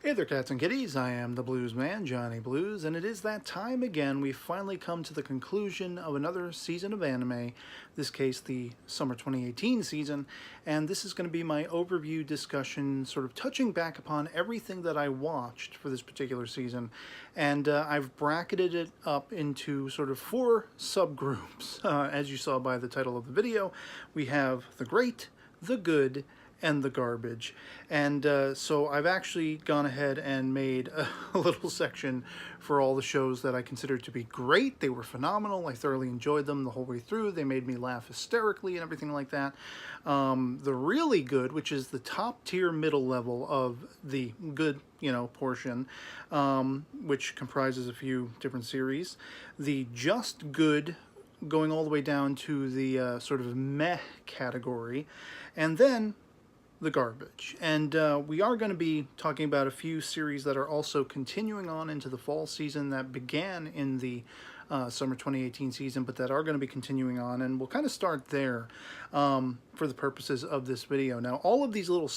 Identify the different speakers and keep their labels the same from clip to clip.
Speaker 1: Hey there, cats and kitties. I am the Blues Man, Johnny Blues, and it is that time again. We've finally come to the conclusion of another season of anime, this case the summer 2018 season, and this is going to be my overview discussion, sort of touching back upon everything that I watched for this particular season, and I've bracketed it up into sort of four subgroups. As you saw by the title of the video, we have the great, the good, and the garbage. And so I've actually gone ahead and made a little section for all the shows that I considered to be great. They were phenomenal. I thoroughly enjoyed them the whole way through. They made me laugh hysterically and everything like that. The really good, which is the top tier middle level of the good, portion, which comprises a few different series. The just good, going all the way down to the sort of meh category. And then the garbage. And we are going to be talking about a few series that are also continuing on into the fall season that began in the summer 2018 season, but that are going to be continuing on. And we'll kind of start there for the purposes of this video. Now, all of these little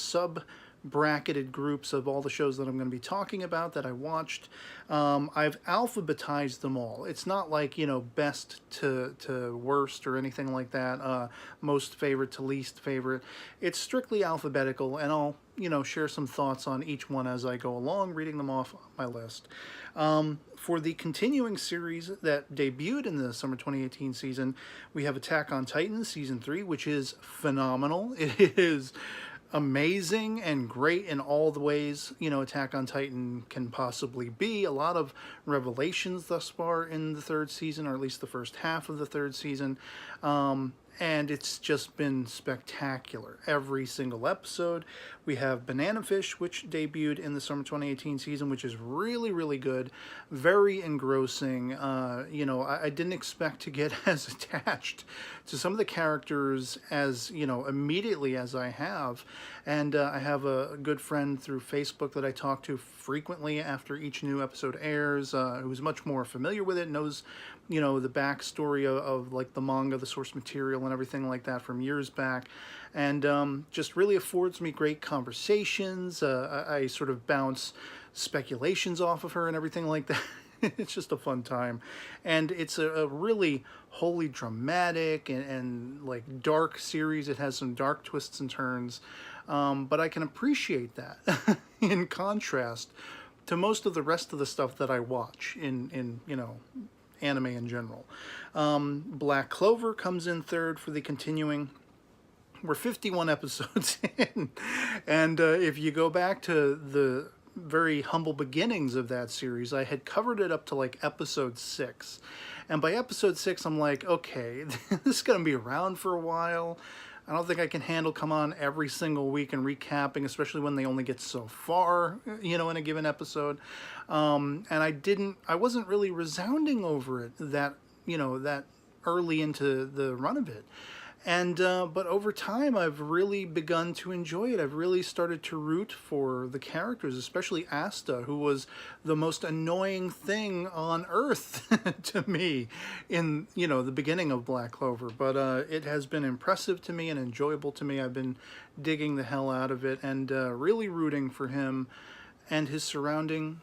Speaker 1: bracketed groups of all the shows that I'm going to be talking about that I watched, I've alphabetized them all. It's not like, best to worst or anything like that, most favorite to least favorite. It's strictly alphabetical, and I'll, share some thoughts on each one as I go along, reading them off my list. For the continuing series that debuted in the summer 2018 season, we have Attack on Titan Season 3, which is phenomenal. It is amazing and great in all the ways, Attack on Titan can possibly be. A lot of revelations thus far in the third season, or at least the first half of the third season. And it's just been spectacular. Every single episode. We have Banana Fish, which debuted in the summer 2018 season, which is really, really good. Very engrossing. I didn't expect to get as attached to some of the characters as, immediately as I have. And I have a good friend through Facebook that I talk to frequently after each new episode airs, who's much more familiar with it, knows, the backstory of like the manga, the source material, and everything like that from years back, and just really affords me great conversations. I sort of bounce speculations off of her and everything like that. It's just a fun time, and it's a really wholly dramatic and like dark series. It has some dark twists and turns, but I can appreciate that in contrast to most of the rest of the stuff that I watch in anime in general. Black Clover comes in third for the continuing. We're 51 episodes in, and if you go back to the very humble beginnings of that series, I had covered it up to like episode 6, and by episode 6 I'm like, okay, this is gonna be around for a while. I don't think I can handle come on every single week and recapping, especially when they only get so far, in a given episode. And I wasn't really resounding over it that early into the run of it. And but over time, I've really begun to enjoy it. I've really started to root for the characters, especially Asta, who was the most annoying thing on Earth to me in the beginning of Black Clover. But it has been impressive to me and enjoyable to me. I've been digging the hell out of it and really rooting for him and his surrounding,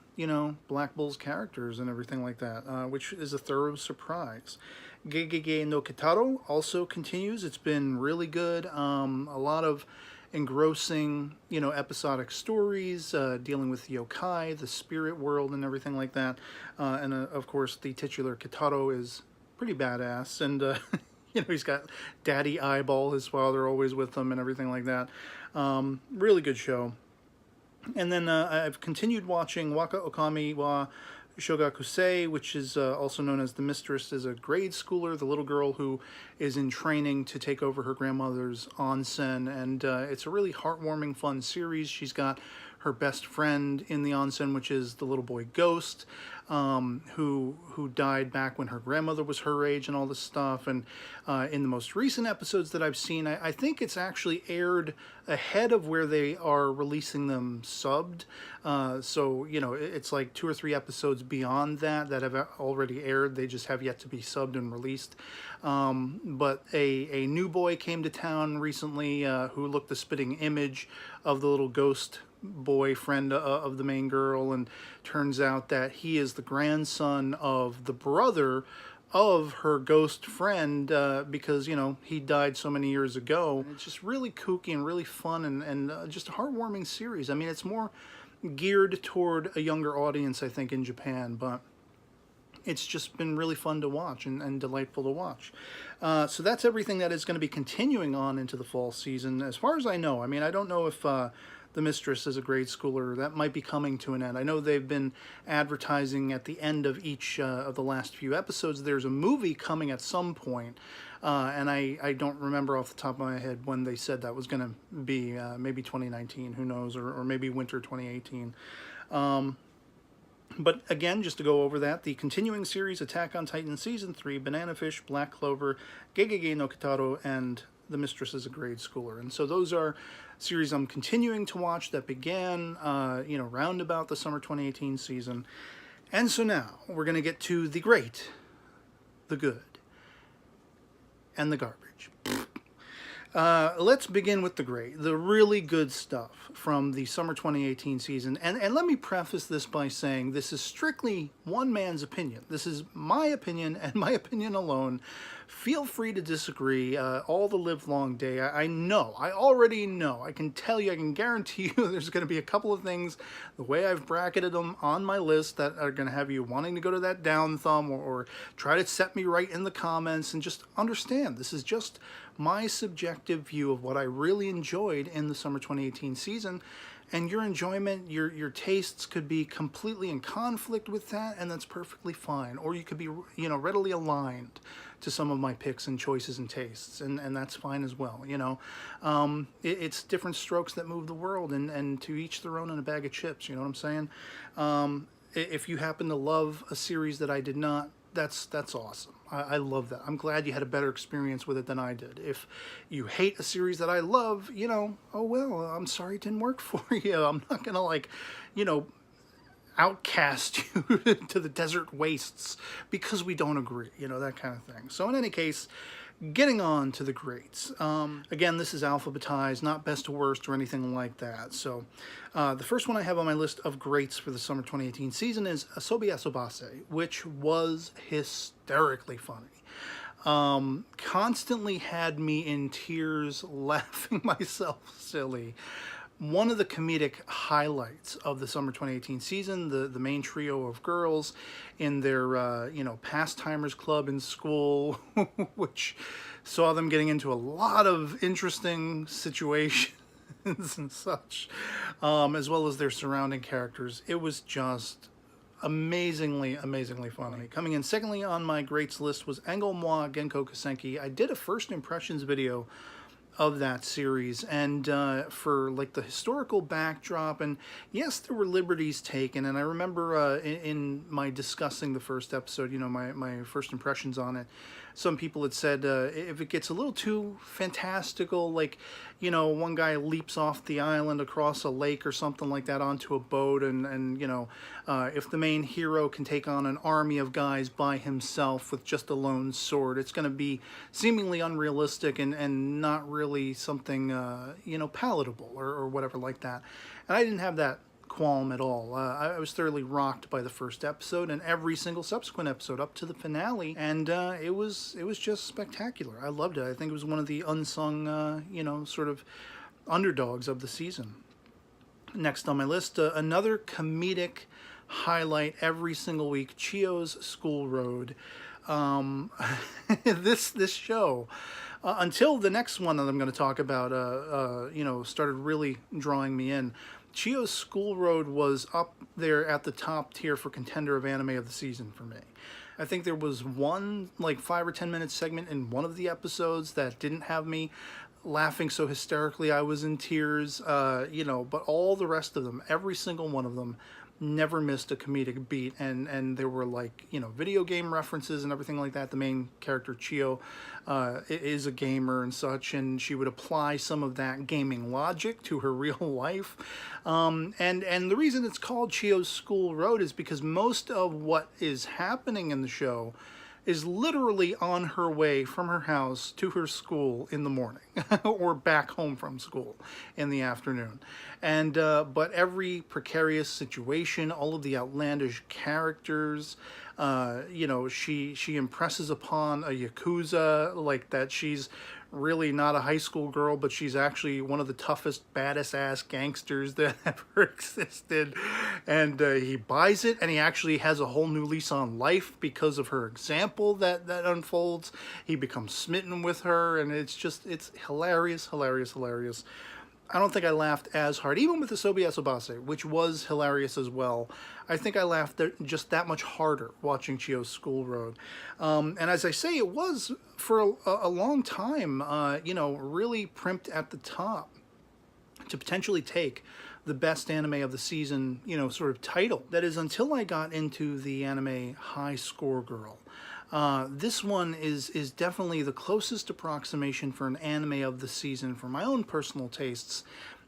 Speaker 1: Black Bull's characters and everything like that, which is a thorough surprise. Gegege no Kitaro also continues. It's been really good. A lot of engrossing, episodic stories dealing with yokai, the spirit world, and everything like that. And of course, the titular Kitaro is pretty badass, and he's got Daddy Eyeball, his father, always with him, and everything like that. Really good show. And then I've continued watching Waka Okami wa Shogakusei, which is also known as The Mistress, is a grade schooler, the little girl who is in training to take over her grandmother's onsen, and it's a really heartwarming, fun series. She's got her best friend in the onsen, which is the little boy Ghost, who died back when her grandmother was her age and all this stuff. And in the most recent episodes that I've seen, I think it's actually aired ahead of where they are releasing them subbed. So, it's like 2 or 3 episodes beyond that have already aired. They just have yet to be subbed and released. But a new boy came to town recently who looked the spitting image of the little ghost boyfriend of the main girl, and turns out that he is the grandson of the brother of her ghost friend, because, you know, he died so many years ago. It's just really kooky and really fun, and just a heartwarming series. I mean, it's more geared toward a younger audience, I think, in Japan, but it's just been really fun to watch and delightful to watch. So that's everything that is going to be continuing on into the fall season, as far as I know. I mean, I don't know if The Mistress is a grade schooler. That might be coming to an end. I know they've been advertising at the end of each of the last few episodes. There's a movie coming at some point, and I don't remember off the top of my head when they said that was going to be. Maybe 2019, who knows, or maybe winter 2018. But again, just to go over that, the continuing series, Attack on Titan Season 3, Banana Fish, Black Clover, Gegege no Kitaro, and The Mistress is a Grade Schooler. And so those are series I'm continuing to watch that began, round about the summer 2018 season. And so now we're going to get to the great, the good, and the garbage. Let's begin with the great, the really good stuff from the summer 2018 season. And let me preface this by saying this is strictly one man's opinion. This is my opinion and my opinion alone. Feel free to disagree all the livelong day. I already know, I can tell you, I can guarantee you there's going to be a couple of things, the way I've bracketed them on my list, that are going to have you wanting to go to that down thumb, or try to set me right in the comments. And just understand, this is just my subjective view of what I really enjoyed in the summer 2018 season. And your enjoyment, your tastes could be completely in conflict with that, and that's perfectly fine. Or you could be, readily aligned to some of my picks and choices and tastes, and that's fine as well. It's different strokes that move the world, and to each their own in a bag of chips. You know what I'm saying? If you happen to love a series that I did not, that's awesome. I love that. I'm glad you had a better experience with it than I did. If you hate a series that I love, oh well, I'm sorry it didn't work for you. I'm not gonna outcast you to the desert wastes because we don't agree, that kind of thing. So in any case, getting on to the greats. Again, this is alphabetized, not best to worst or anything like that. So the first one I have on my list of greats for the summer 2018 season is Asobi Asobase, which was hysterically funny. Constantly had me in tears, laughing myself silly. One of the comedic highlights of the summer 2018 season, the main trio of girls in their, pastimers club in school, which saw them getting into a lot of interesting situations and such, as well as their surrounding characters. It was just amazingly funny. Coming in secondly on my greats list was Angle Moi Genko Kasenki. I did a first impressions video of that series, and for the historical backdrop, and yes, there were liberties taken, and I remember in my discussing the first episode, my first impressions on it, some people had said if it gets a little too fantastical, one guy leaps off the island across a lake or something like that onto a boat, and if the main hero can take on an army of guys by himself with just a lone sword, it's going to be seemingly unrealistic and not really something palatable or whatever like that. And I didn't have that qualm at all. I was thoroughly rocked by the first episode and every single subsequent episode up to the finale, and it was just spectacular. I loved it. I think it was one of the unsung sort of underdogs of the season. Next on my list, another comedic highlight every single week, Chio's School Road. This show, until the next one that I'm going to talk about, started really drawing me in. Chio's School Road was up there at the top tier for contender of anime of the season for me. I think there was one 5 or 10 minute segment in one of the episodes that didn't have me laughing so hysterically I was in tears, but all the rest of them, every single one of them, never missed a comedic beat, and there were video game references and everything like that. The main character Chio is a gamer and such, and she would apply some of that gaming logic to her real life, and the reason it's called Chio's School Road is because most of what is happening in the show is literally on her way from her house to her school in the morning. or back home from school in the afternoon. And but every precarious situation, all of the outlandish characters, she impresses upon a yakuza like that she's really not a high school girl, but she's actually one of the toughest, baddest ass gangsters that ever existed. And he buys it, and he actually has a whole new lease on life because of her example that unfolds. He becomes smitten with her, and it's hilarious, hilarious, hilarious. I don't think I laughed as hard, even with the Asobi Asobase, which was hilarious as well. I think I laughed just that much harder watching Chio's School Road. And as I say, it was for a long time, really primped at the top to potentially take the best anime of the season, sort of title. That is, until I got into the anime High Score Girl. This one is definitely the closest approximation for an anime of the season for my own personal tastes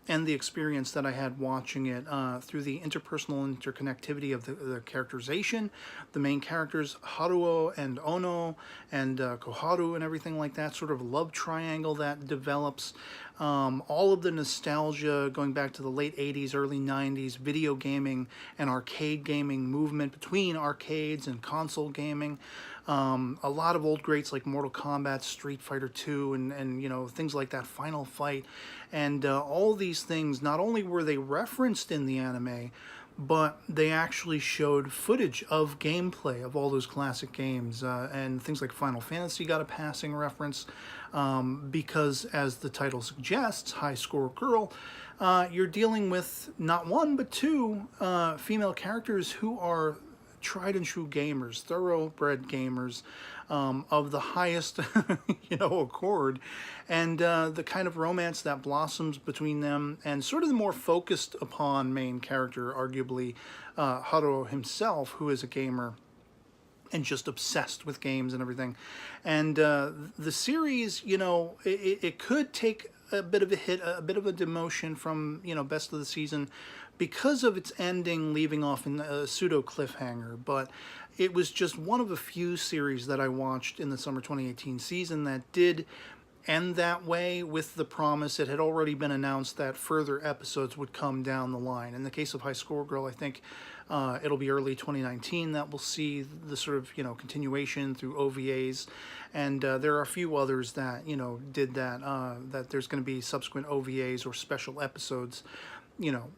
Speaker 1: and the experience that I had watching it through the interpersonal interconnectivity of the characterization, the main characters Haruo and Ono and Koharu and everything like that, sort of love triangle that develops, all of the nostalgia going back to the late 80s, early 90s, video gaming and arcade gaming movement between arcades and console gaming. A lot of old greats like Mortal Kombat, Street Fighter 2, and things like that, Final Fight, and all these things, not only were they referenced in the anime, but they actually showed footage of gameplay of all those classic games, and things like Final Fantasy got a passing reference, because as the title suggests, High Score Girl, you're dealing with not one but two female characters who are tried and true gamers, thoroughbred gamers, of the highest, accord, and the kind of romance that blossoms between them, and sort of the more focused upon main character, arguably Haruo himself, who is a gamer and just obsessed with games and everything. And the series, it could take a bit of a hit, a bit of a demotion from, best of the season, because of its ending leaving off in a pseudo cliffhanger, but it was just one of a few series that I watched in the summer 2018 season that did end that way, with the promise it had already been announced that further episodes would come down the line. In the case of High Score Girl, I think it'll be early 2019 that we'll see the sort of, continuation through OVAs, and there are a few others that, did that, that there's going to be subsequent OVAs or special episodes,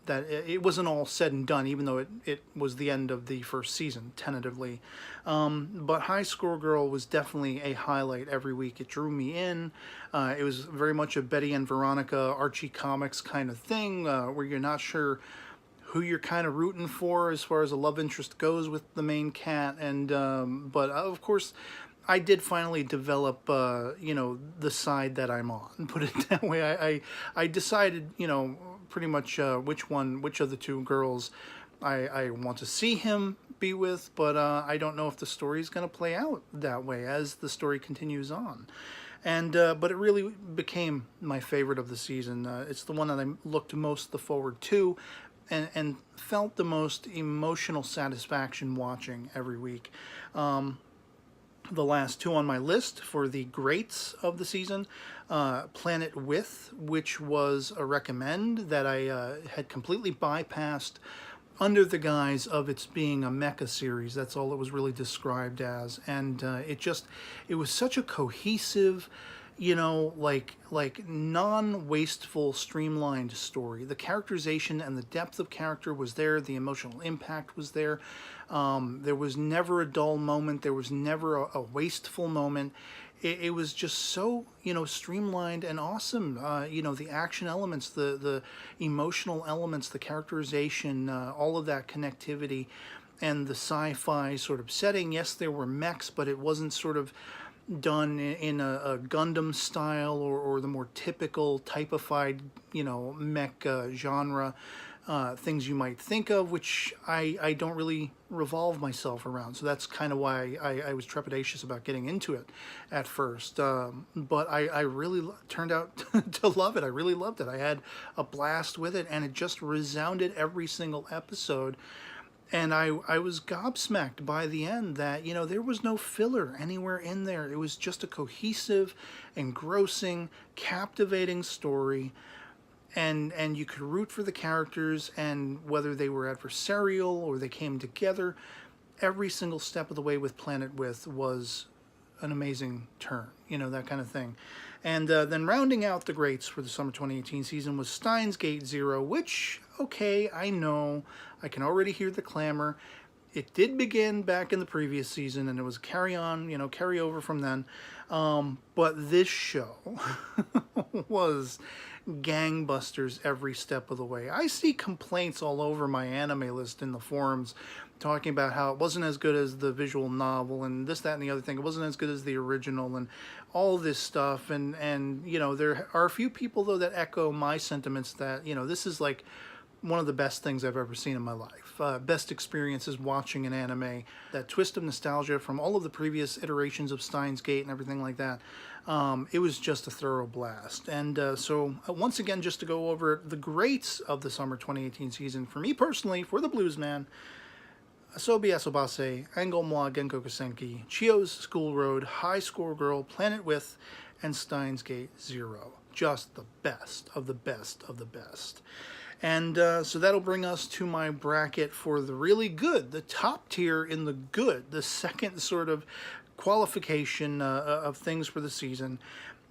Speaker 1: that it wasn't all said and done, even though it was the end of the first season, tentatively. But High Score Girl was definitely a highlight every week. It drew me in. It was very much a Betty and Veronica Archie comics kind of thing, where you're not sure who you're kind of rooting for as far as a love interest goes with the main cat. And but of course, I did finally develop, the side that I'm on, put it that way. I decided, pretty much which of the two girls I want to see him be with, but I don't know if the story is going to play out that way as the story continues on. And but it really became my favorite of the season. It's the one that I looked most forward to, and felt the most emotional satisfaction watching every week. The last two on my list for the greats of the season, Planet With, which was a recommend that I had completely bypassed under the guise of its being a mecha series. That's all it was really described as. And it was such a cohesive, like non-wasteful, streamlined story. The characterization and the depth of character was there. The emotional impact was there. There was never a dull moment. There was never a wasteful moment. It was just so, streamlined and awesome. The action elements, the emotional elements, the characterization, all of that connectivity, and the sci-fi sort of setting. Yes, there were mechs, but it wasn't sort of done in a Gundam style or the more typical typified, mech genre. Things you might think of, which I don't really revolve myself around. So that's kind of why I was trepidatious about getting into it at first. But I really turned out to love it. I really loved it. I had a blast with it, and it just resounded every single episode. And I was gobsmacked by the end that, there was no filler anywhere in there. It was just a cohesive, engrossing, captivating story. And you could root for the characters, and whether they were adversarial or they came together, every single step of the way with Planet With was an amazing turn, that kind of thing. And then rounding out the greats for the summer 2018 season was Steins Gate Zero, which, okay, I know, I can already hear the clamor. It did begin back in the previous season, and it was carry over from then. But this show was gangbusters every step of the way. I see complaints all over my anime list in the forums talking about how it wasn't as good as the visual novel and this, that, and the other thing. It wasn't as good as the original and all this stuff. And there are a few people, though, that echo my sentiments that, this is like one of the best things I've ever seen in my life. Best experiences watching an anime. That twist of nostalgia from all of the previous iterations of Steins Gate and everything like that. It was just a thorough blast. And so once again, just to go over the greats of the summer 2018 season, for me personally, for the Blues Man, Asobi Asobase, Angle Moi Genko Kusenki, Chio's School Road, High Score Girl, Planet With, and Steins Gate Zero. Just the best of the best of the best. And so that'll bring us to my bracket for the really good, the top tier in the good, the second sort of qualification of things for the season.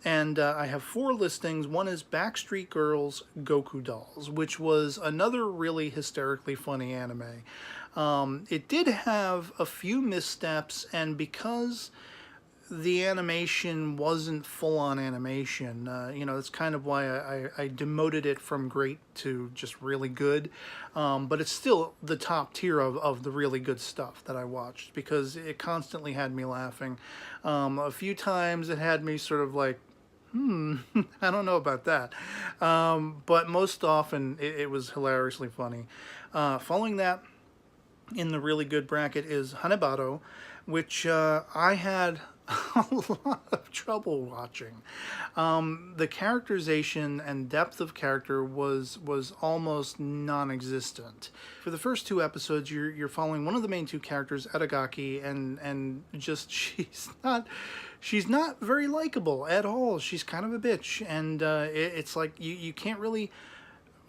Speaker 1: And I have 4 listings. One is Backstreet Girls Goku Dolls, which was another really hysterically funny anime. It did have a few missteps, and because the animation wasn't full-on animation, that's kind of why I demoted it from great to just really good. But it's still the top tier of the really good stuff that I watched, because it constantly had me laughing. A few times it had me sort of like, I don't know about that. But most often it was hilariously funny. Following that, in the really good bracket, is Hanebado, which I had a lot of trouble watching. The characterization and depth of character was almost non-existent. For the first 2 episodes, you're following one of the main 2 characters, Aragaki, and just she's not very likable at all. She's kind of a bitch, and it's like you can't really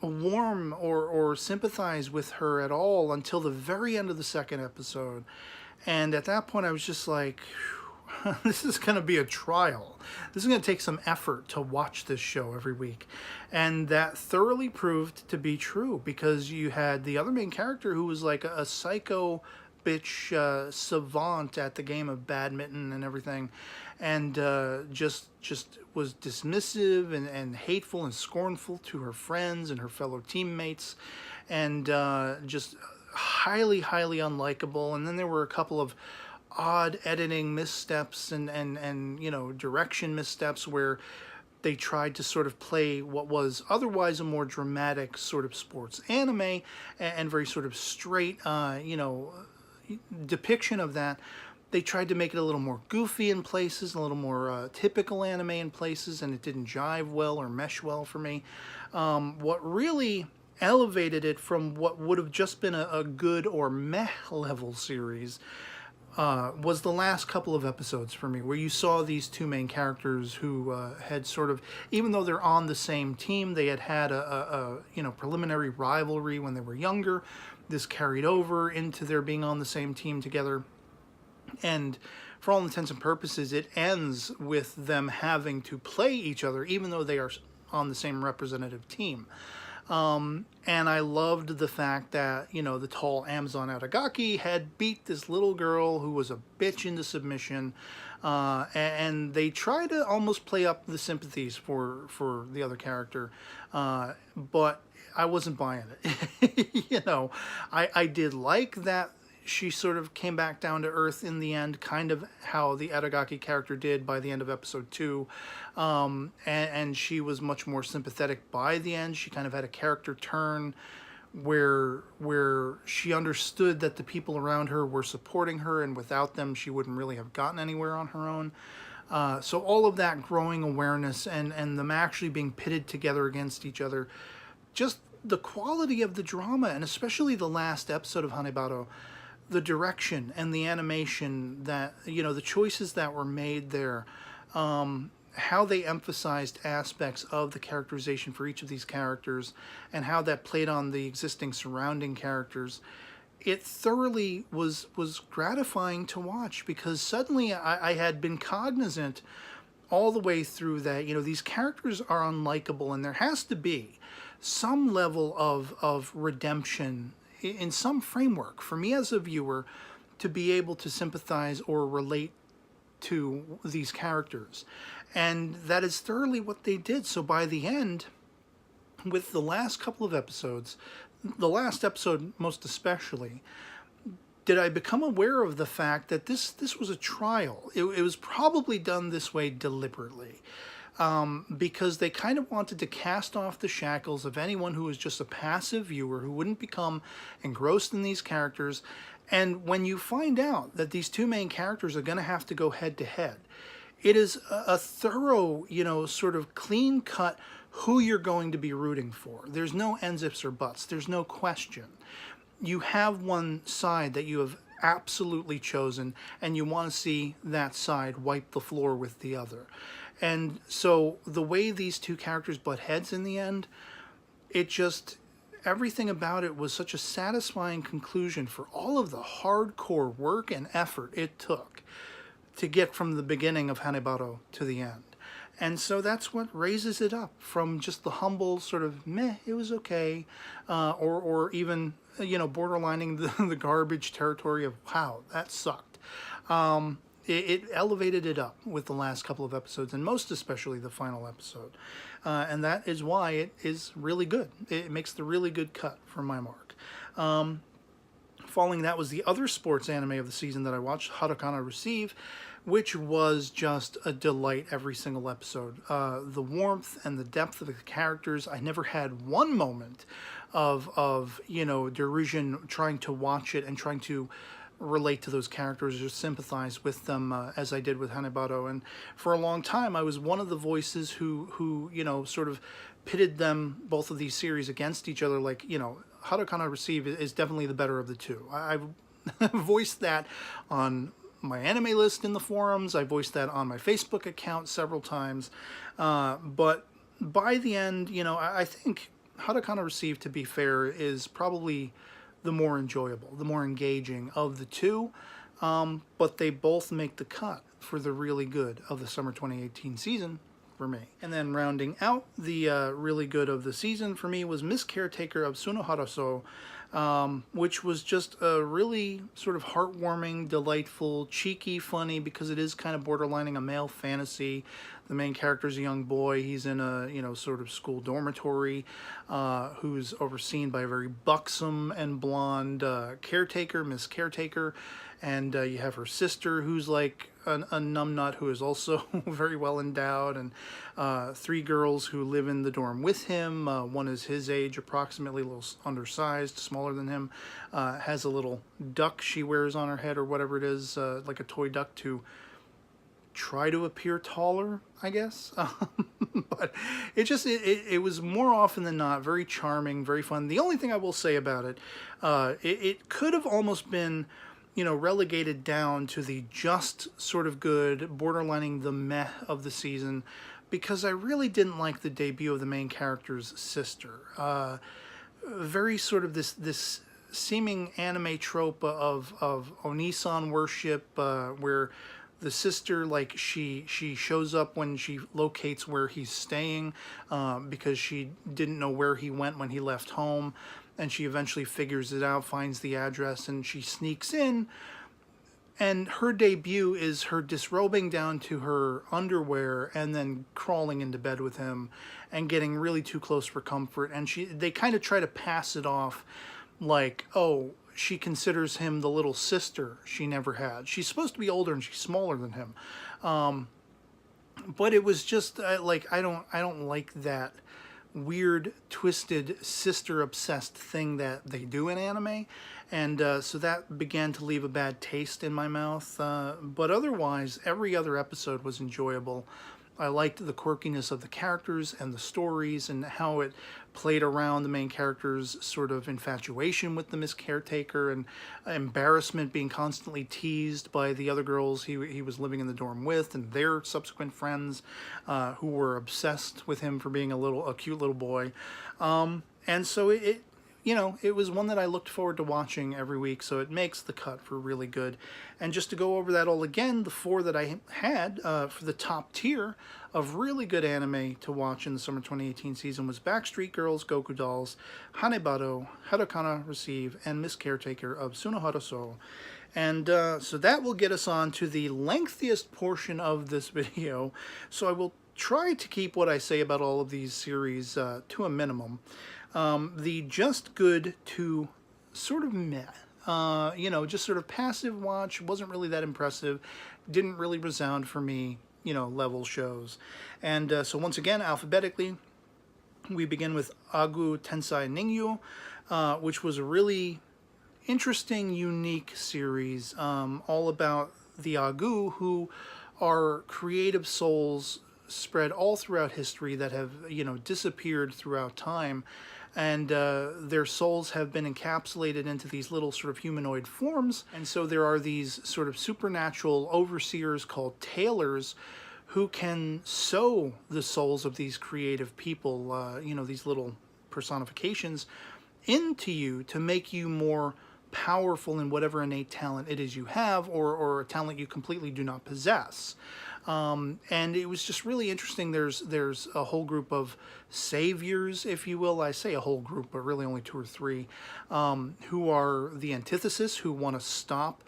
Speaker 1: warm or sympathize with her at all until the very end of the 2nd episode. And at that point I was just like, this is going to be a trial. This is going to take some effort to watch this show every week. And that thoroughly proved to be true, because you had the other main character who was like a psycho bitch savant at the game of badminton and everything, and just was dismissive and hateful and scornful to her friends and her fellow teammates, and just highly unlikable. And then there were a couple of odd editing missteps and direction missteps where they tried to sort of play what was otherwise a more dramatic sort of sports anime and very sort of straight depiction of that. They tried to make it a little more goofy in places, a little more typical anime in places, and it didn't jive well or mesh well for me. What really elevated it from what would have just been a good or meh level series was the last couple of episodes for me, where you saw these 2 main characters who had sort of, even though they're on the same team, they had a preliminary rivalry when they were younger. This carried over into their being on the same team together. And for all intents and purposes, it ends with them having to play each other, even though they are on the same representative team. And I loved the fact that, the tall Amazon Aragaki had beat this little girl who was a bitch into submission. And they try to almost play up the sympathies for the other character. But I wasn't buying it. I did like that she sort of came back down to earth in the end, kind of how the Aragaki character did by the end of episode 2. And she was much more sympathetic by the end. She kind of had a character turn where she understood that the people around her were supporting her, and without them she wouldn't really have gotten anywhere on her own. So all of that growing awareness and them actually being pitted together against each other just the quality of the drama, and especially the last episode of Hanebado, the direction and the animation, that, you know, the choices that were made there, how they emphasized aspects of the characterization for each of these characters, and how that played on the existing surrounding characters. It thoroughly was gratifying to watch, because suddenly I had been cognizant all the way through that, you know, these characters are unlikable, and there has to be some level of redemption in some framework for me as a viewer to be able to sympathize or relate to these characters. And that is thoroughly what they did. So by the end, with the last couple of episodes, the last episode most especially, did I become aware of the fact that this was a trial. It was probably done this way deliberately, because they kind of wanted to cast off the shackles of anyone who was just a passive viewer, who wouldn't become engrossed in these characters. And when you find out that these two main characters are going to have to go head to head, it is a thorough, you know, sort of clean cut who you're going to be rooting for. There's no ands, ifs, or buts. There's no question. You have one side that you have absolutely chosen, and you want to see that side wipe the floor with the other. And so the way these two characters butt heads in the end, it just, everything about it was such a satisfying conclusion for all of the hardcore work and effort it took to get from the beginning of Hanebado to the end. And so that's what raises it up from just the humble sort of meh, it was okay, or even, you know, borderlining the garbage territory of wow, that sucked. It elevated it up with the last couple of episodes, and most especially the final episode. And that is why it is really good. It makes the really good cut for my mark. Following that was the other sports anime of the season that I watched, Haruka Receive, which was just a delight every single episode. The warmth and the depth of the characters. I never had one moment of you know, derision trying to watch it and trying to relate to those characters or sympathize with them as I did with Hanebado. And for a long time, I was one of the voices who you know, sort of pitted them, both of these series, against each other. Like, you know, Haruka Receive is definitely the better of the two. I've voiced that on my anime list in the forums. I voiced that on my Facebook account several times. But by the end, you know, I think Haruka Receive, to be fair, is probably the more enjoyable, the more engaging of the two. But they both make the cut for the really good of the summer 2018 season for me. And then rounding out the really good of the season for me was Miss Caretaker of Tsunoharaso, which was just a really sort of heartwarming, delightful, cheeky, funny, because it is kind of borderlining a male fantasy. The main character is a young boy. He's in a, you know, sort of school dormitory, who's overseen by a very buxom and blonde caretaker, Miss Caretaker. And you have her sister, who's like a numbnut, who is also very well endowed, and three girls who live in the dorm with him. One is his age, approximately, a little undersized, smaller than him, has a little duck she wears on her head, or whatever it is, like a toy duck, to try to appear taller, I guess. But it was more often than not very charming, very fun. The only thing I will say about it, it could have almost been, you know, relegated down to the just sort of good, borderlining the meh of the season, because I really didn't like the debut of the main character's sister. Very sort of this seeming anime trope of Onisan worship, where the sister, like, she shows up when she locates where he's staying, because she didn't know where he went when he left home. And she eventually figures it out, finds the address, and she sneaks in. And her debut is her disrobing down to her underwear and then crawling into bed with him and getting really too close for comfort. And they kind of try to pass it off like, oh, she considers him the little sister she never had. She's supposed to be older and she's smaller than him. But it was just like, I don't like that weird, twisted, sister-obsessed thing that they do in anime, and so that began to leave a bad taste in my mouth. But otherwise, every other episode was enjoyable, I liked the quirkiness of the characters and the stories and how it played around the main character's sort of infatuation with the Miss Caretaker and embarrassment being constantly teased by the other girls he was living in the dorm with and their subsequent friends who were obsessed with him for being a cute little boy. And so it was one that I looked forward to watching every week, so it makes the cut for really good. And just to go over that all again, the 4 that I had for the top tier of really good anime to watch in the summer 2018 season was Backstreet Girls, Goku Dolls, Hanebado, Harakana Receive, and Miss Caretaker of Sunohara So. And so that will get us on to the lengthiest portion of this video. So I will try to keep what I say about all of these series to a minimum. The just good to sort of meh, just sort of passive watch, wasn't really that impressive, didn't really resound for me, level shows. And so once again, alphabetically, we begin with Agu Tensai Ningyo, which was a really interesting, unique series, all about the Agu, who are creative souls spread all throughout history that have, disappeared throughout time. And their souls have been encapsulated into these little sort of humanoid forms. And so there are these sort of supernatural overseers called tailors who can sew the souls of these creative people, these little personifications, into you to make you more powerful in whatever innate talent it is you have, or a talent you completely do not possess. And it was just really interesting. There's a whole group of saviors, if you will. I say a whole group, but really only 2 or 3, who are the antithesis, who want to stop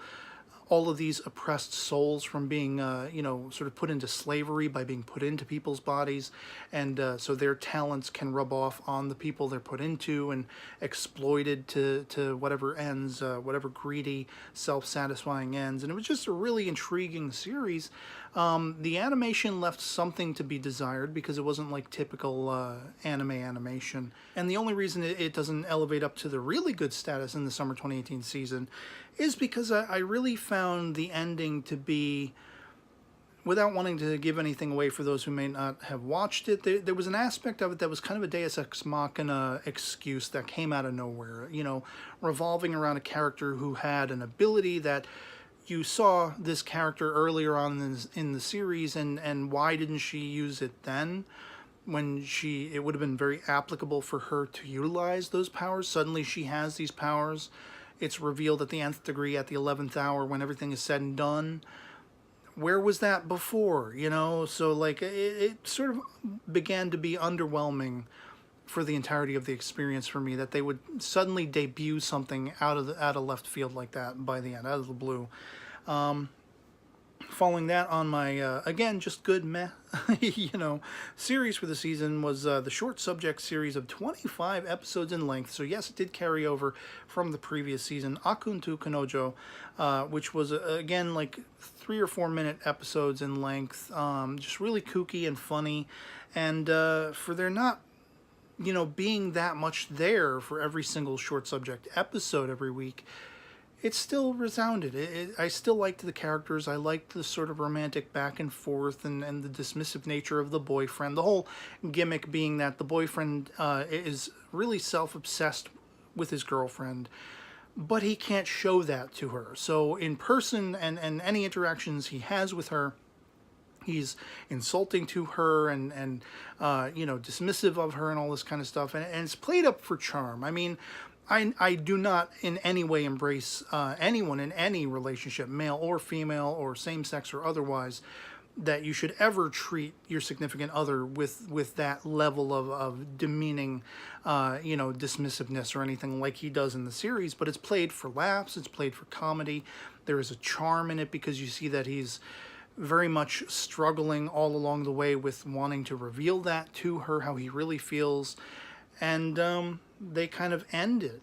Speaker 1: all of these oppressed souls from being, sort of put into slavery by being put into people's bodies. And so their talents can rub off on the people they're put into and exploited to whatever ends, whatever greedy, self-satisfying ends. And it was just a really intriguing series. The animation left something to be desired because it wasn't like typical anime animation. And the only reason it doesn't elevate up to the really good status in the summer 2018 season is because I really found the ending to be, without wanting to give anything away for those who may not have watched it, there was an aspect of it that was kind of a Deus Ex Machina excuse that came out of nowhere, revolving around a character who had an ability that you saw this character earlier on in the series, and why didn't she use it then? When it would have been very applicable for her to utilize those powers. Suddenly she has these powers. It's revealed at the nth degree at the 11th hour when everything is said and done. Where was that before? So like it sort of began to be underwhelming for the entirety of the experience for me, that they would suddenly debut something out of left field like that by the end, out of the blue. Following that on my, again, just good meh, series for the season was the short subject series of 25 episodes in length. So yes, it did carry over from the previous season, Akuntu Kanojo, which was, again, like 3 or 4 minute episodes in length, just really kooky and funny. And for there not, being that much there for every single short subject episode every week, it still resounded. I still liked the characters. I liked the sort of romantic back and forth and the dismissive nature of the boyfriend. The whole gimmick being that the boyfriend is really self-obsessed with his girlfriend, but he can't show that to her. So in person and any interactions he has with her, he's insulting to her and dismissive of her and all this kind of stuff. And it's played up for charm. I mean, I do not in any way embrace anyone in any relationship, male or female or same-sex or otherwise, that you should ever treat your significant other with that level of demeaning, dismissiveness or anything like he does in the series. But it's played for laughs. It's played for comedy. There is a charm in it because you see that he's very much struggling all along the way with wanting to reveal that to her, how he really feels. And they kind of end it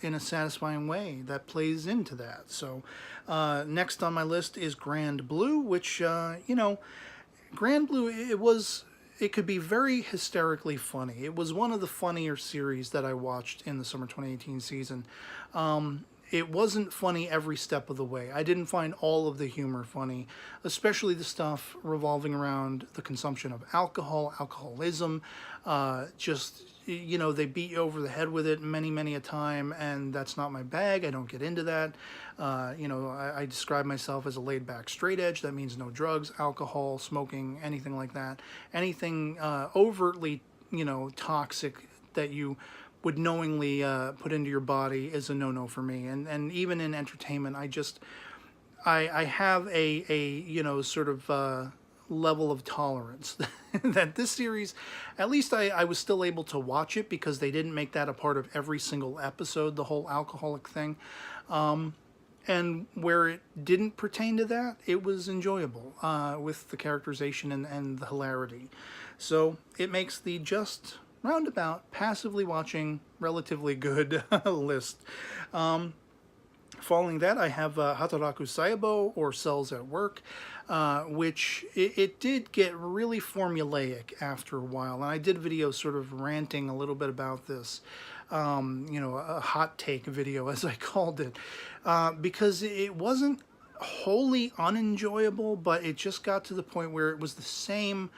Speaker 1: in a satisfying way that plays into that. So next on my list is Grand Blue, which, Grand Blue, it could be very hysterically funny. It was one of the funnier series that I watched in the summer 2018 season. it wasn't funny every step of the way. I didn't find all of the humor funny, especially the stuff revolving around the consumption of alcohol, alcoholism. Just, you know, they beat you over the head with it many, many a time, and that's not my bag. I don't get into that. You know, I describe myself as a laid-back straight edge. That means no drugs, alcohol, smoking, anything like that. Anything overtly, you know, toxic that you would knowingly put into your body is a no-no for me. And even in entertainment, I have a you know, sort of level of tolerance that this series, at least I was still able to watch it because they didn't make that a part of every single episode, the whole alcoholic thing. And where it didn't pertain to that, it was enjoyable with the characterization and the hilarity. So it makes the just roundabout, passively watching, relatively good list. Following that, I have Hataraku Saibo, or Cells at Work, which it did get really formulaic after a while. And I did videos sort of ranting a little bit about this, you know, a hot take video, as I called it, because it wasn't wholly unenjoyable, but it just got to the point where it was the same,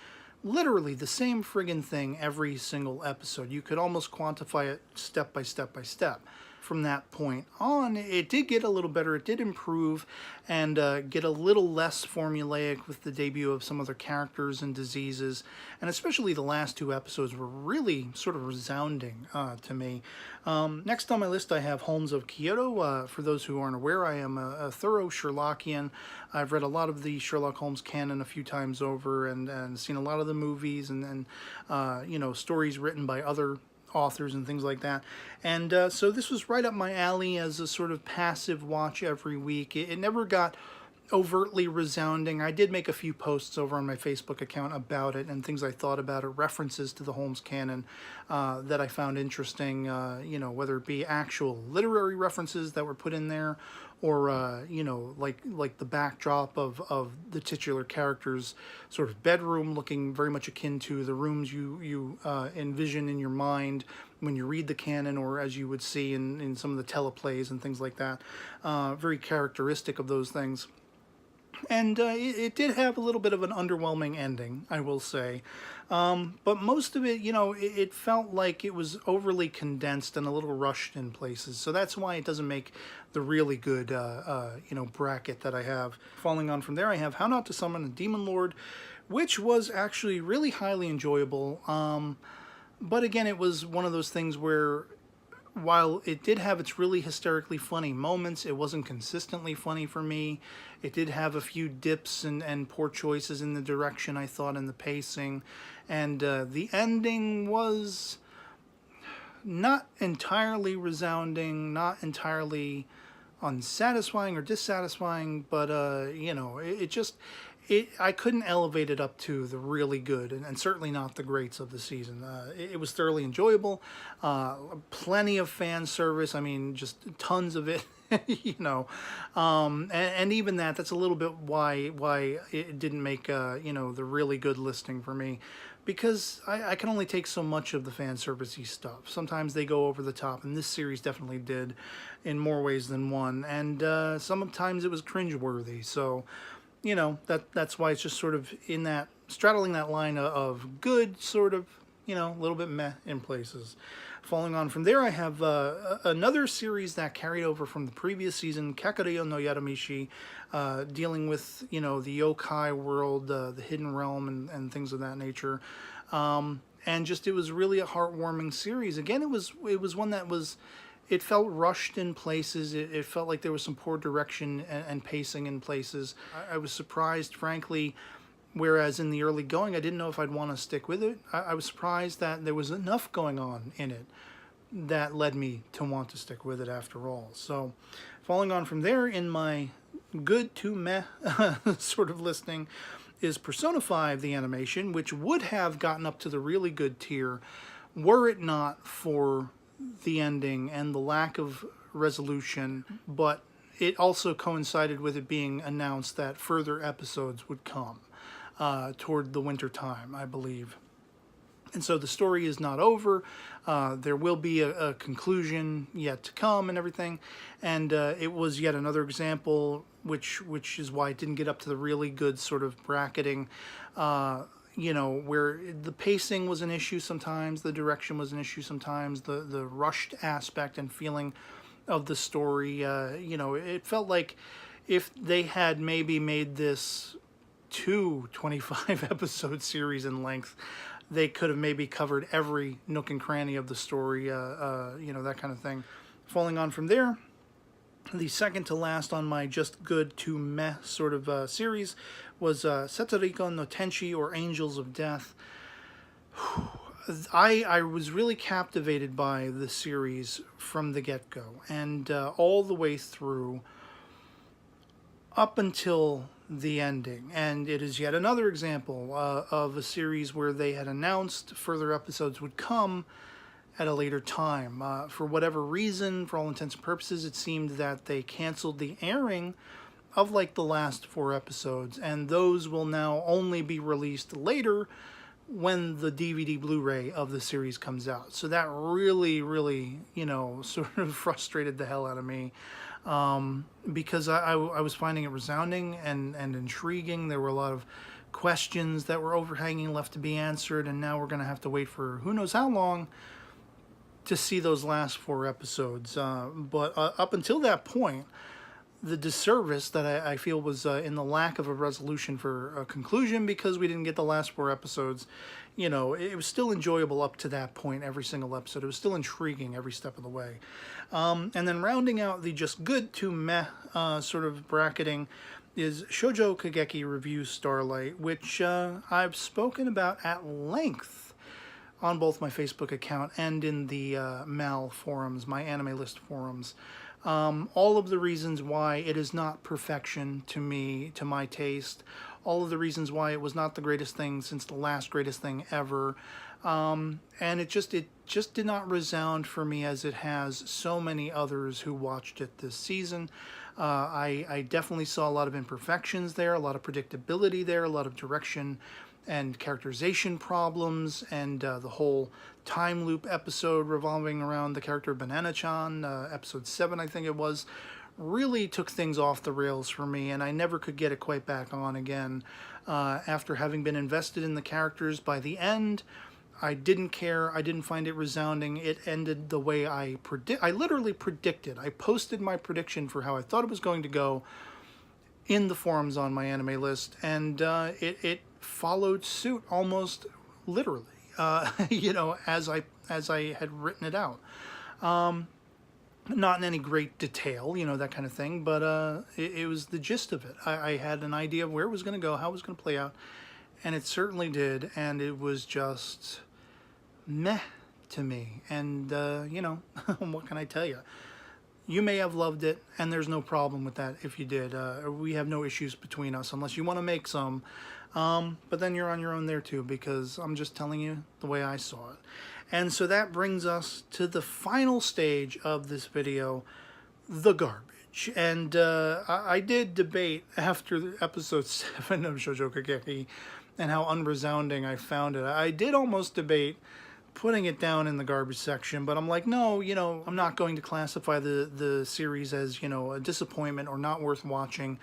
Speaker 1: literally the same friggin' thing every single episode. You could almost quantify it step by step by step. From that point on, it did get a little better. It did improve and get a little less formulaic with the debut of some other characters and diseases. And especially the last two episodes were really sort of resounding to me. Next on my list, I have Holmes of Kyoto. For those who aren't aware, I am a thorough Sherlockian. I've read a lot of the Sherlock Holmes canon a few times over and seen a lot of the movies and you know, stories written by other authors and things like that. And so this was right up my alley as a sort of passive watch every week. It never got overtly resounding. I did make a few posts over on my Facebook account about it and things I thought about it, references to the Holmes canon that I found interesting, you know, whether it be actual literary references that were put in there or, you know, like the backdrop of the titular character's sort of bedroom looking very much akin to the rooms you envision in your mind when you read the canon, or as you would see in some of the teleplays and things like that. Very characteristic of those things. And it did have a little bit of an underwhelming ending, I will say. But most of it, you know, it felt like it was overly condensed and a little rushed in places. So that's why it doesn't make the really good, you know, bracket that I have. Falling on from there, I have How Not to Summon a Demon Lord, which was actually really highly enjoyable. But again, it was one of those things where while it did have its really hysterically funny moments, it wasn't consistently funny for me. It did have a few dips and poor choices in the direction, I thought, in the pacing. And the ending was not entirely resounding, not entirely unsatisfying or dissatisfying, but, you know, I couldn't elevate it up to the really good and certainly not the greats of the season. It was thoroughly enjoyable, plenty of fan service. I mean, just tons of it, you know, and even that's a little bit why it didn't make you know, the really good listing for me, because I can only take so much of the fan servicey stuff. Sometimes they go over the top, and this series definitely did in more ways than one, and sometimes it was cringeworthy. So, you know, that's why it's just sort of in that, straddling that line of good, sort of, you know, a little bit meh in places. Falling on from there, I have another series that carried over from the previous season, Kakaryo no Yaramishi, dealing with, you know, the yokai world, the hidden realm and things of that nature. And just, it was really a heartwarming series. Again, it was one that was, it felt rushed in places. It felt like there was some poor direction and pacing in places. I was surprised, frankly, whereas in the early going, I didn't know if I'd want to stick with it. I was surprised that there was enough going on in it that led me to want to stick with it after all. So, falling on from there, in my good to meh sort of listing, is Persona 5, the animation, which would have gotten up to the really good tier were it not for the ending and the lack of resolution, but it also coincided with it being announced that further episodes would come toward the winter time, I believe. And so the story is not over. There will be a conclusion yet to come and everything. And it was yet another example, which is why it didn't get up to the really good sort of bracketing, where the pacing was an issue sometimes, the direction was an issue sometimes, the rushed aspect and feeling of the story. It felt like if they had maybe made this 25 episode series in length, they could have maybe covered every nook and cranny of the story, that kind of thing. Following on from there, the second to last on my just good to meh sort of series was Setoriko no Tenchi, or Angels of Death. I was really captivated by the series from the get-go, and all the way through up until the ending. And it is yet another example of a series where they had announced further episodes would come at a later time. For whatever reason, for all intents and purposes, it seemed that they canceled the airing of like the last 4 episodes, and those will now only be released later when the DVD Blu-ray of the series comes out. So that really, really, sort of frustrated the hell out of me. Because I was finding it resounding and intriguing. There were a lot of questions that were overhanging, left to be answered, and now we're going to have to wait for who knows how long to see those last 4 episodes. But up until that point, the disservice that I feel was in the lack of a resolution for a conclusion, because we didn't get the last 4 episodes. It was still enjoyable up to that point, every single episode. It was still intriguing every step of the way. And then rounding out the just good to meh sort of bracketing is Shoujo Kageki Review Starlight, which I've spoken about at length on both my Facebook account and in the MAL forums, my anime list forums. All of the reasons why it is not perfection to me, to my taste. All of the reasons why it was not the greatest thing since the last greatest thing ever. And it just did not resound for me as it has so many others who watched it this season. I definitely saw a lot of imperfections there, a lot of predictability there, a lot of direction and characterization problems, and the whole time loop episode revolving around the character of Banana-chan, episode 7 I think it was, really took things off the rails for me, and I never could get it quite back on again. After having been invested in the characters, by the end, I didn't care. I didn't find it resounding. It ended the way I literally predicted. I posted my prediction for how I thought it was going to go in the forums on my anime list, and it followed suit almost literally, as I had written it out. Not in any great detail, that kind of thing, but it was the gist of it. I had an idea of where it was going to go, how it was going to play out, and it certainly did, and it was just meh to me. And, what can I tell you? You may have loved it, and there's no problem with that if you did. We have no issues between us unless you want to make some. But then you're on your own there too, because I'm just telling you the way I saw it. And so that brings us to the final stage of this video, the garbage. And I did debate after episode 7 of Shoujo Kageki and how unresounding I found it. I did almost debate putting it down in the garbage section, but I'm like, no, I'm not going to classify the series as, a disappointment or not worth watching,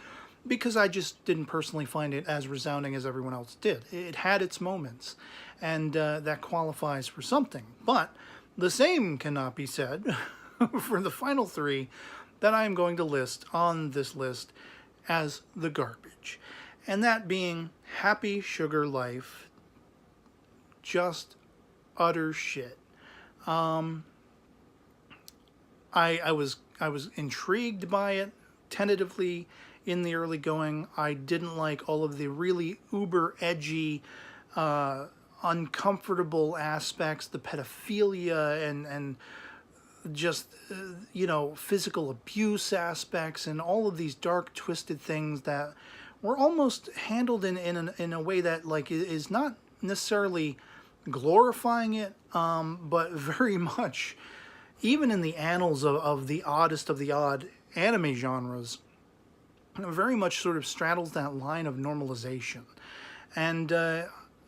Speaker 1: because I just didn't personally find it as resounding as everyone else did. It had its moments, and that qualifies for something. But the same cannot be said for the final 3 that I am going to list on this list as the garbage. And that being Happy Sugar Life, just utter shit. I was intrigued by it tentatively in the early going. I didn't like all of the really uber edgy, uncomfortable aspects, the pedophilia and just physical abuse aspects, and all of these dark, twisted things that were almost handled in a way that is not necessarily glorifying it, but very much, even in the annals of the oddest of the odd anime genres, very much sort of straddles that line of normalization. And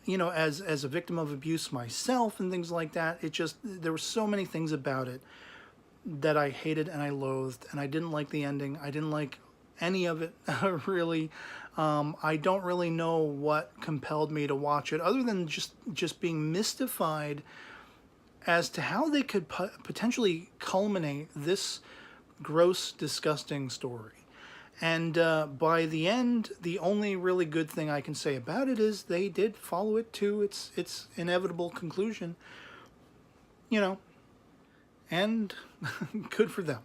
Speaker 1: as a victim of abuse myself and things like that, there were so many things about it that I hated and I loathed, and I didn't like the ending. I didn't like any of it, really. I don't really know what compelled me to watch it, other than just being mystified as to how they could potentially culminate this gross, disgusting story. And by the end, the only really good thing I can say about it is they did follow it to its inevitable conclusion, and good for them.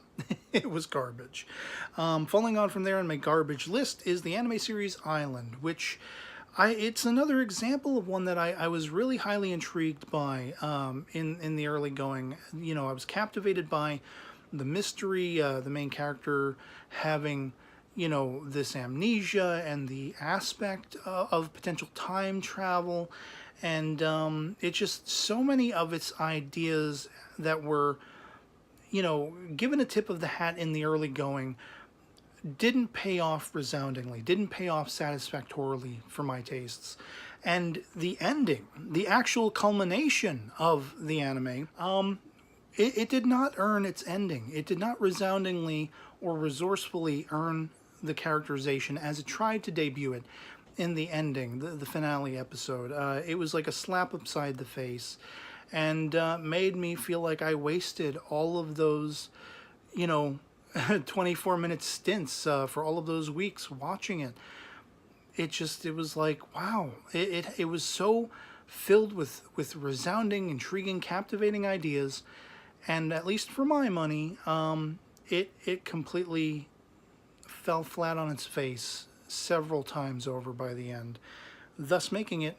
Speaker 1: It was garbage. Falling on from there on my garbage list is the anime series Island, which it's another example of one that I was really highly intrigued by in the early going. I was captivated by the mystery, the main character having this amnesia and the aspect of potential time travel, and it's just so many of its ideas that were given a tip of the hat in the early going didn't pay off resoundingly, didn't pay off satisfactorily for my tastes. And the ending, the actual culmination of the anime, it did not earn its ending. It did not resoundingly or resourcefully earn the characterization as it tried to debut it in the ending, the finale episode. It was like a slap upside the face, and made me feel like I wasted all of those, 24-minute stints for all of those weeks watching it. It was like, wow. It was so filled with resounding, intriguing, captivating ideas, and at least for my money, it completely fell flat on its face several times over by the end, thus making it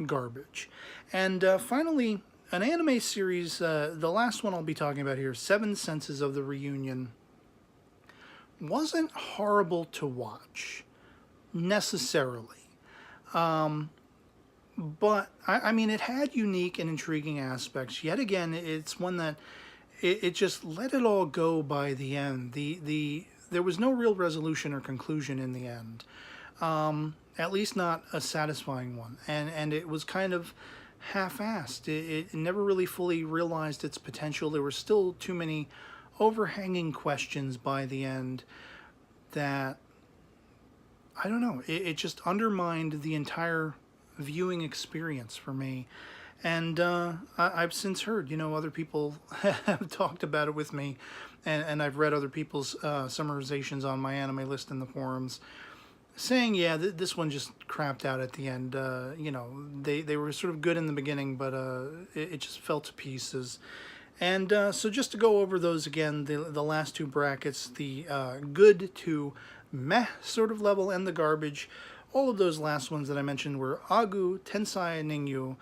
Speaker 1: garbage. And finally, an anime series, the last one I'll be talking about here, Seven Senses of the Reunion, wasn't horrible to watch, necessarily. But, I mean, it had unique and intriguing aspects. Yet again, it's one that, it just let it all go by the end. There was no real resolution or conclusion in the end. At least not a satisfying one. And it was kind of half-assed. It never really fully realized its potential. There were still too many overhanging questions by the end that, I don't know, it just undermined the entire viewing experience for me. And I've since heard, other people have talked about it with me, and I've read other people's summarizations on my anime list in the forums, saying, yeah, this one just crapped out at the end. They were sort of good in the beginning, but it just fell to pieces. And so just to go over those again, the last two brackets, the good to meh sort of level and the garbage, all of those last ones that I mentioned were Agu, Tensai Ningyu,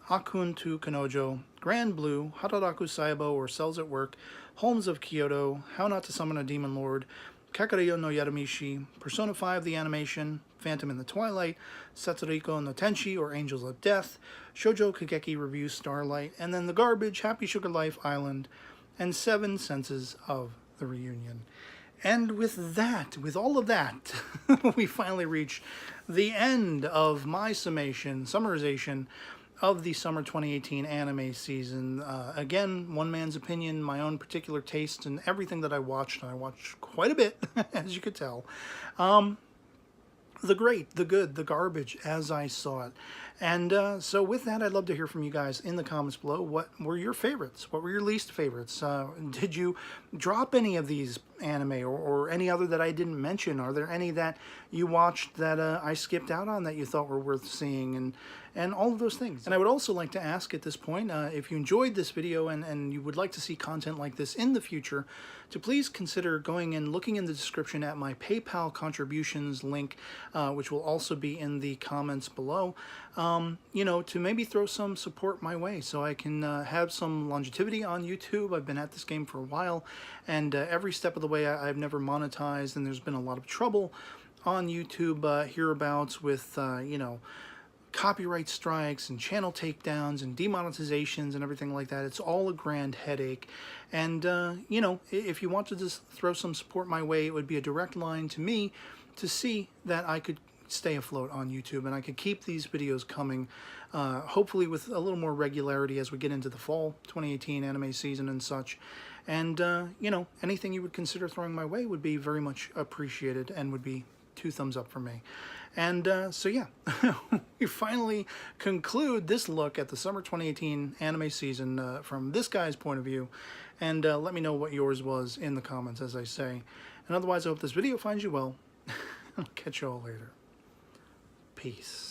Speaker 1: Akun to Kanojo, Grand Blue, Hataraku Saibo or Cells at Work, Holmes of Kyoto, How Not to Summon a Demon Lord, Kakaryo no Yaramishi, Persona 5 the Animation, Phantom in the Twilight, Satsuriko no Tenshi or Angels of Death, Shoujo Kageki Review Starlight, and then the garbage, Happy Sugar Life Island, and Seven Senses of the Reunion. And with that, with all of that, we finally reach the end of my summarization of the summer 2018 anime season. Again, one man's opinion, my own particular taste, and everything that I watched, and I watched quite a bit, as you could tell. The great, the good, the garbage, as I saw it. And so with that, I'd love to hear from you guys in the comments below. What were your favorites? What were your least favorites? Did you drop any of these anime or any other that I didn't mention? Are there any that you watched that I skipped out on that you thought were worth seeing? And all of those things. And I would also like to ask at this point, if you enjoyed this video and you would like to see content like this in the future, to please consider going and looking in the description at my PayPal contributions link, which will also be in the comments below, to maybe throw some support my way so I can have some longevity on YouTube. I've been at this game for a while, and every step of the way I've never monetized, and there's been a lot of trouble on YouTube hereabouts with, copyright strikes and channel takedowns and demonetizations and everything like that. It's all a grand headache. And, if you want to just throw some support my way, it would be a direct line to me to see that I could stay afloat on YouTube, and I could keep these videos coming, hopefully with a little more regularity as we get into the fall 2018 anime season and such. And, you know, anything you would consider throwing my way would be very much appreciated and would be 2 thumbs up for me. And so yeah, we finally conclude this look at the summer 2018 anime season from this guy's point of view. And let me know what yours was in the comments, as I say. And otherwise, I hope this video finds you well. I'll catch you all later. Peace.